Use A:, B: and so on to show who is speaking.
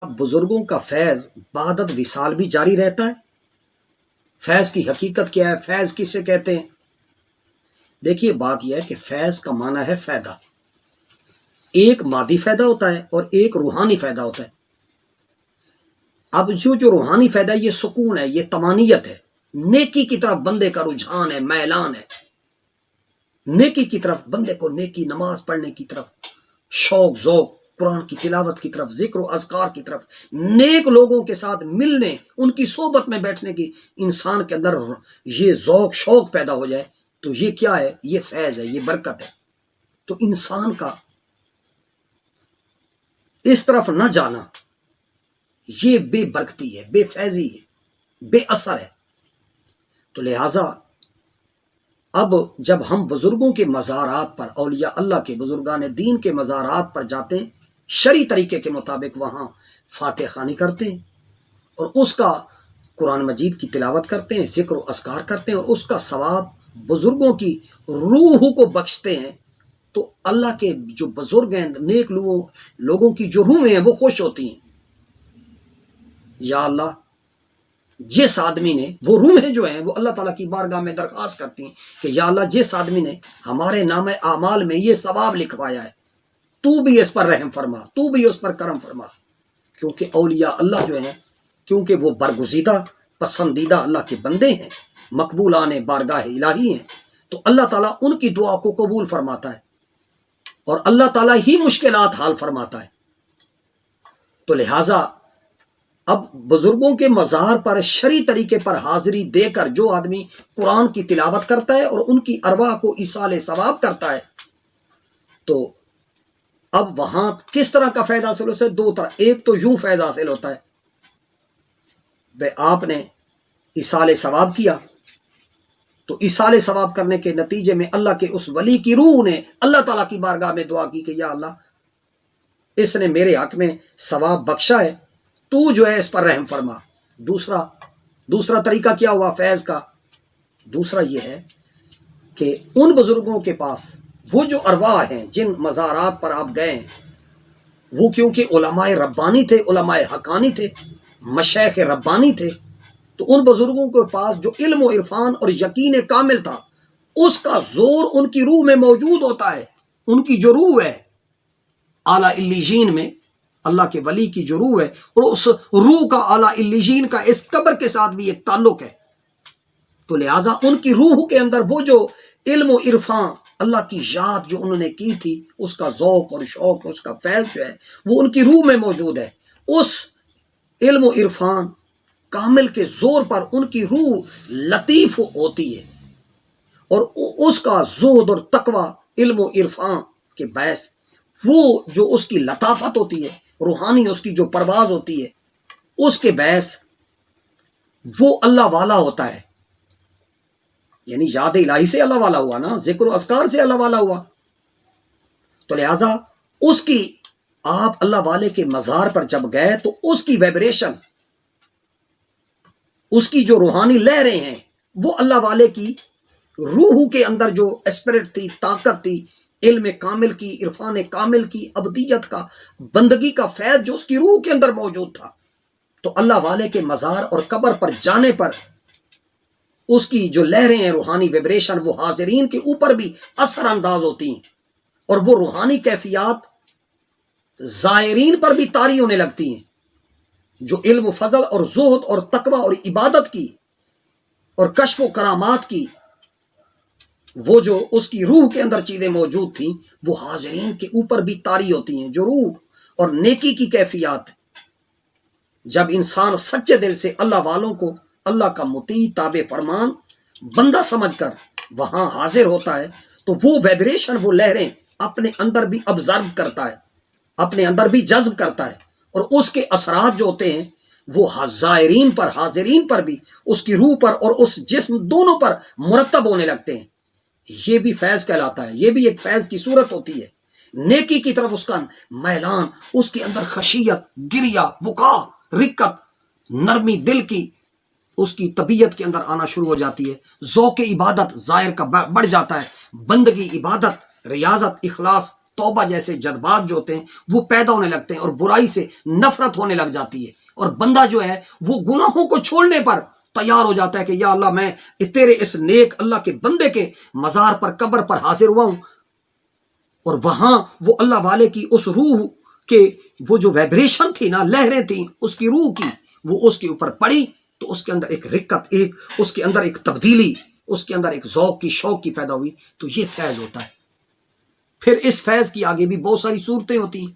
A: بزرگوں کا فیض بعد وصال بھی جاری رہتا ہے۔ فیض کی حقیقت کیا ہے؟ فیض کسے کہتے ہیں؟ دیکھیے بات یہ ہے کہ فیض کا معنی ہے فائدہ۔ ایک مادی فائدہ ہوتا ہے اور ایک روحانی فائدہ ہوتا ہے۔ اب جو روحانی فائدہ یہ سکون ہے، یہ طمانینت ہے، نیکی کی طرف بندے کا رجحان ہے، میلان ہے، نیکی کی طرف بندے کو، نیکی نماز پڑھنے کی طرف شوق ذوق، قرآن کی تلاوت کی طرف، ذکر و اذکار کی طرف، نیک لوگوں کے ساتھ ملنے، ان کی صحبت میں بیٹھنے کی انسان کے اندر یہ ذوق شوق پیدا ہو جائے تو یہ کیا ہے؟ یہ فیض ہے، یہ برکت ہے۔ تو انسان کا اس طرف نہ جانا یہ بے برکتی ہے، بے فیضی ہے، بے اثر ہے۔ تو لہٰذا اب جب ہم بزرگوں کے مزارات پر، اولیاء اللہ کے، بزرگان دین کے مزارات پر جاتے ہیں، شرعی طریقے کے مطابق وہاں فاتح خوانی کرتے ہیں اور اس کا قرآن مجید کی تلاوت کرتے ہیں، ذکر و اذکار کرتے ہیں اور اس کا ثواب بزرگوں کی روح کو بخشتے ہیں، تو اللہ کے جو بزرگ ہیں، نیک لوگوں کی جو روحیں ہیں وہ خوش ہوتی ہیں۔ یا اللہ، جس آدمی نے، وہ روحیں جو ہیں وہ اللہ تعالیٰ کی بارگاہ میں درخواست کرتی ہیں کہ یا اللہ، جس آدمی نے ہمارے نام اعمال میں یہ ثواب لکھوایا ہے، تو بھی اس پر رحم فرما، تو بھی اس پر کرم فرما۔ کیونکہ اولیاء اللہ جو ہیں، کیونکہ وہ برگزیدہ پسندیدہ اللہ کے بندے ہیں، مقبولان بارگاہ الہی ہیں، تو اللہ تعالیٰ ان کی دعا کو قبول فرماتا ہے اور اللہ تعالیٰ ہی مشکلات حل فرماتا ہے۔ تو لہٰذا اب بزرگوں کے مزار پر شرعی طریقے پر حاضری دے کر جو آدمی قرآن کی تلاوت کرتا ہے اور ان کی ارواح کو ایصال ثواب کرتا ہے، تو اب وہاں کس طرح کا فائدہ حاصل ہوتا ہے؟ دو طرح۔ ایک تو یوں فائدہ حاصل ہوتا ہے، بھائی آپ نے ایصال ثواب کیا تو ایصال ثواب کرنے کے نتیجے میں اللہ کے اس ولی کی روح نے اللہ تعالیٰ کی بارگاہ میں دعا کی کہ یا اللہ، اس نے میرے حق میں ثواب بخشا ہے، تو جو ہے اس پر رحم فرما۔ دوسرا طریقہ کیا ہوا فیض کا؟ دوسرا یہ ہے کہ ان بزرگوں کے پاس وہ جو ارواح ہیں جن مزارات پر آپ گئے ہیں، وہ کیونکہ علماء ربانی تھے، علماء حقانی تھے، مشائخ ربانی تھے، تو ان بزرگوں کے پاس جو علم و عرفان اور یقین کامل تھا، اس کا زور ان کی روح میں موجود ہوتا ہے۔ ان کی جو روح ہے اعلیٰ علیین میں، اللہ کے ولی کی جو روح ہے، اور اس روح کا اعلیٰ علیین کا اس قبر کے ساتھ بھی ایک تعلق ہے۔ تو لہٰذا ان کی روح کے اندر وہ جو علم و عرفان، اللہ کی یاد جو انہوں نے کی تھی، اس کا ذوق اور شوق، اس کا فیض جو ہے وہ ان کی روح میں موجود ہے۔ اس علم و عرفان کامل کے زور پر ان کی روح لطیف ہوتی ہے اور اس کا زہد اور تقوی علم و عرفان کے باعث وہ جو اس کی لطافت ہوتی ہے، روحانی اس کی جو پرواز ہوتی ہے، اس کے باعث وہ اللہ والا ہوتا ہے۔ یعنی یاد الہی سے اللہ والا ہوا نا، ذکر و اذکار سے اللہ والا ہوا۔ تو لہٰذا اس کی، آپ اللہ والے کے مزار پر جب گئے تو اس کی ویبریشن، اس کی جو روحانی لہریں ہیں، وہ اللہ والے کی روح کے اندر جو اسپرٹ تھی، طاقت تھی، علم کامل کی، عرفان کامل کی، ابدیت کا، بندگی کا فیض جو اس کی روح کے اندر موجود تھا، تو اللہ والے کے مزار اور قبر پر جانے پر اس کی جو لہریں ہیں، روحانی ویبریشن، وہ حاضرین کے اوپر بھی اثر انداز ہوتی ہیں اور وہ روحانی کیفیات زائرین پر بھی طاری ہونے لگتی ہیں۔ جو علم و فضل اور زہد اور تقوی اور عبادت کی اور کشف و کرامات کی، وہ جو اس کی روح کے اندر چیزیں موجود تھیں، وہ حاضرین کے اوپر بھی طاری ہوتی ہیں۔ جو روح اور نیکی کی کیفیات، جب انسان سچے دل سے اللہ والوں کو اللہ کا مطیع تابع فرمان بندہ سمجھ کر وہاں حاضر ہوتا ہے، تو وہ ویبریشن، وہ لہریں اپنے اندر بھی ابزرو کرتا ہے، اپنے اندر بھی جذب کرتا ہے، اور اس کے اثرات جو ہوتے ہیں وہ زائرین پر، حاضرین پر بھی، اس کی روح پر اور اس جسم دونوں پر مرتب ہونے لگتے ہیں۔ یہ بھی فیض کہلاتا ہے، یہ بھی ایک فیض کی صورت ہوتی ہے۔ نیکی کی طرف اس کا میلان، اس کے اندر خشیت، گریہ، بکا، رقت، نرمی دل کی اس کی طبیعت کے اندر آنا شروع ہو جاتی ہے۔ ذوق عبادت ظاہر کا بڑھ جاتا ہے، بندگی، عبادت، ریاضت، اخلاص توبہ جیسے جذبات جو ہوتے ہیں وہ پیدا ہونے لگتے ہیں اور برائی سے نفرت ہونے لگ جاتی ہے، اور بندہ جو ہے وہ گناہوں کو چھوڑنے پر تیار ہو جاتا ہے کہ یا اللہ میں تیرے اس نیک اللہ کے بندے کے مزار پر قبر پر حاضر ہوا ہوں، اور وہاں وہ اللہ والے کی اس روح کے وہ جو ویبریشن تھی نا، لہریں تھیں اس کی روح کی، وہ اس کے اوپر پڑی تو اس کے اندر ایک رکت، ایک اس کے اندر ایک تبدیلی، اس کے اندر ایک ذوق کی شوق کی پیدا ہوئی. تو یہ فیض ہوتا ہے. پھر اس فیض کی آگے بھی بہت ساری صورتیں ہوتی ہیں.